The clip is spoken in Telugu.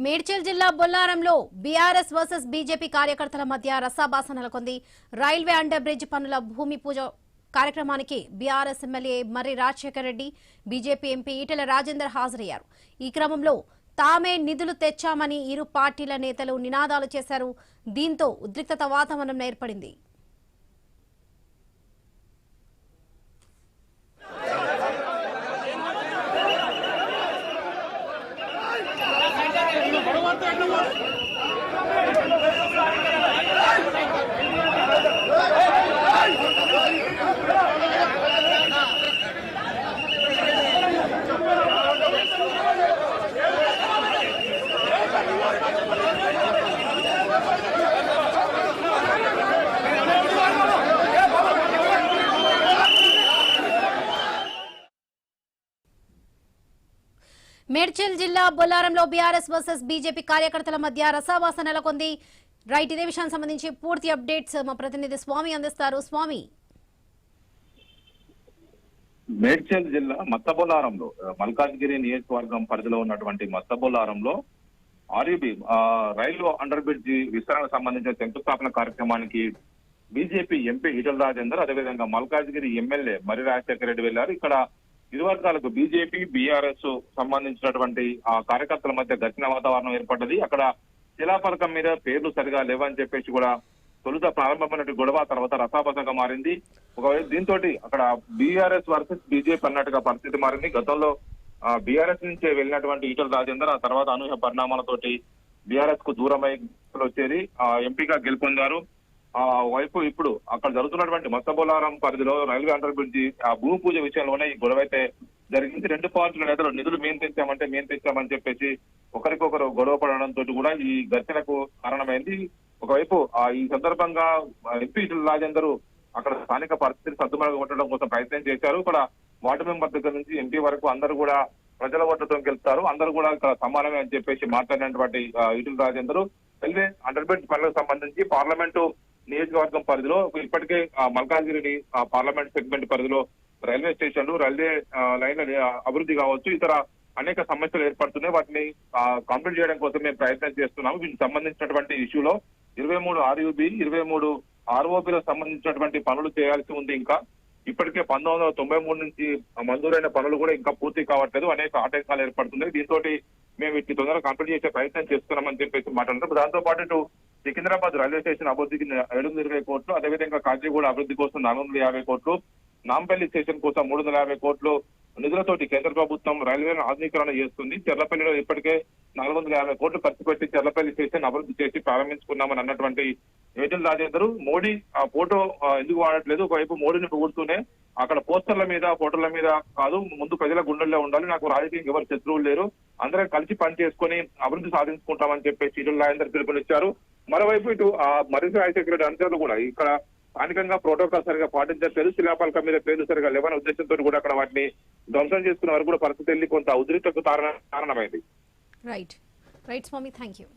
మేడ్చల్ జిల్లా బొల్లారంలో బీఆర్ఎస్ వర్సెస్ బీజేపీ కార్యకర్తల మధ్య రసాభాస నెలకొంది. రైల్వే అండర్ బ్రిడ్జ్ పనుల భూమి పూజ కార్యక్రమానికి బీఆర్ఎస్ ఎమ్మెల్యే మర్రి రాజశేఖర రెడ్డి, బీజేపీ ఎంపీ ఈటెల రాజేందర్ హాజరయ్యారు. ఈ క్రమంలో తామే నిధులు తెచ్చామని ఇరు పార్టీల నేతలు నినాదాలు చేశారు. దీంతో ఉద్రిక్తత వాతావరణం ఏర్పడింది. మేడ్చల్ జిల్లా బొల్లారంలో బీఆర్ఎస్ వర్సెస్ బీజేపీ కార్యకర్తల మధ్య రసాభాస నెలకొంది. రైట్, ఇదే విషయానికి సంబంధించి పూర్తి అప్డేట్స్ మా ప్రతినిధి స్వామి అందిస్తారు. స్వామి, మేడ్చల్ జిల్లా మత్తబొల్లారంలో మల్కాజ్గిరి నియోజకవర్గం పరిధిలో ఉన్నటువంటి మత్తబొల్లారంలో ఆర్యూబీ రైలు అండర్ బ్రిడ్జి విస్తరణకు సంబంధించిన శంకుస్థాపన కార్యక్రమానికి బీజేపీ ఎంపీ ఈటెల రాజేందర్, అదేవిధంగా మల్కాజ్గిరి ఎమ్మెల్యే మర్రి రాజశేఖర రెడ్డి వెళ్లారు. ఇక్కడ ఇరు వర్గాలకు బీజేపీ, బీఆర్ఎస్ సంబంధించినటువంటి ఆ కార్యకర్తల మధ్య ఘర్షణ వాతావరణం ఏర్పడ్డది. అక్కడ శిలాఫలకం మీద పేర్లు సరిగా లేవని చెప్పేసి కూడా తొలుత ప్రారంభమైన గొడవ తర్వాత రసాభసంగా మారింది. ఒకవేళ దీంతో అక్కడ బీఆర్ఎస్ వర్సెస్ బీజేపీ అన్నట్టుగా పరిస్థితి మారింది. గతంలో బీఆర్ఎస్ నుంచే వెళ్ళినటువంటి ఈటెల రాజేందర్ ఆ తర్వాత అనూహ్య పరిణామాలతోటి బీఆర్ఎస్ కు దూరమై వచ్చేది ఎంపీగా గెలుపొందారు. ఆ వైపు ఇప్పుడు అక్కడ జరుగుతున్నటువంటి మత్తబొల్లారం పరిధిలో రైల్వే అండర్ బ్రిడ్జి ఆ భూమి పూజ విషయంలోనే ఈ గొడవ అయితే జరిగింది. రెండు పార్టీల నేతలు నిధులు మేము తెచ్చామని చెప్పేసి ఒకరికొకరు గొడవ పడడంతో కూడా ఈ ఘర్షణకు కారణమైంది. ఒకవైపు ఈ సందర్భంగా ఎంపీ ఈటెల రాజేందర్ అక్కడ స్థానిక పరిస్థితిని సద్దుమణగ కొట్టడం కోసం ప్రయత్నం చేశారు. ఇక్కడ వార్డు మెంబర్ దగ్గర నుంచి ఎంపీ వరకు అందరూ కూడా ప్రజల ఓట్లతో గెలుస్తారు, అందరూ కూడా ఇక్కడ సమానమే అని చెప్పేసి మాట్లాడినటువంటి Etela Rajender railway under bridge పనులకు సంబంధించి పార్లమెంటు నియోజకవర్గం పరిధిలో ఇప్పటికే మల్కాజ్గిరి పార్లమెంట్ సెగ్మెంట్ పరిధిలో రైల్వే స్టేషన్లు, రైల్వే లైన్ల అభివృద్ధి కావచ్చు, ఇతర అనేక సమస్యలు ఏర్పడుతున్నాయి. వాటిని కంప్లీట్ చేయడం కోసం మేము ప్రయత్నం చేస్తున్నాము. వీటికి సంబంధించినటువంటి ఇష్యూలో 23 ఆర్యూబీ, 23 ఆర్ఓబీలకు సంబంధించినటువంటి పనులు చేయాల్సి ఉంది. ఇంకా ఇప్పటికే 1993 నుంచి మంజూరైన పనులు కూడా ఇంకా పూర్తి కావట్లేదు, అనేక ఆటంకాలు ఏర్పడుతున్నాయి. దీంతో మేము వీటిని తొందరగా కంప్లీట్ చేసే ప్రయత్నం చేస్తున్నామని చెప్పేసి మాట్లాడుతున్నారు. దాంతో పాటు సికింద్రాబాద్ రైల్వే స్టేషన్ అభివృద్ధికి 720 కోట్లు, అదేవిధంగా కాచిగూడ అభివృద్ధి కోసం 450 కోట్లు, నాంపల్లి స్టేషన్ కోసం 350 కోట్లు నిధులతోటి కేంద్ర ప్రభుత్వం రైల్వేను ఆధునీకరణ చేస్తుంది. చెర్లపల్లిలో ఇప్పటికే 450 కోట్లు ఖర్చు పెట్టి చెర్లపల్లి స్టేషన్ అభివృద్ధి చేసి ప్రారంభించుకున్నామని అన్నటువంటి ఈటెల రాజేందర్ మోడీ ఆ ఫోటో ఎందుకు వాడట్లేదు, ఒకవైపు మోడీని పొగుడుతూనే అక్కడ పోస్టర్ల మీద ఫోటోల మీద కాదు, ముందు ప్రజల గుండెల్లో ఉండాలి, నాకు రాజకీయం ఎవరు శత్రువులు లేరు, అందరం కలిసి పని చేసుకుని అభివృద్ధి సాధించుకుంటామని చెప్పేసి ఈటెల రాజేందర్ పిలుపునిచ్చారు. మరోవైపు ఇటు మర్రి రాజశేఖర రెడ్డి అనుచరులు కూడా ఇక్కడ స్థానికంగా ప్రోటోకాల్ సరిగా పాటించట్లేదు, శిలాఫలకం మీద పేర్లు సరిగా లేవని ఉద్దేశంతో కూడా అక్కడ వాటిని ధ్వంసం చేసుకున్న వరకు కూడా పరిస్థితి వెళ్ళి కొంత ఉద్రిక్తకు కారణమైంది. రైట్ స్వామి, థ్యాంక్ యూ.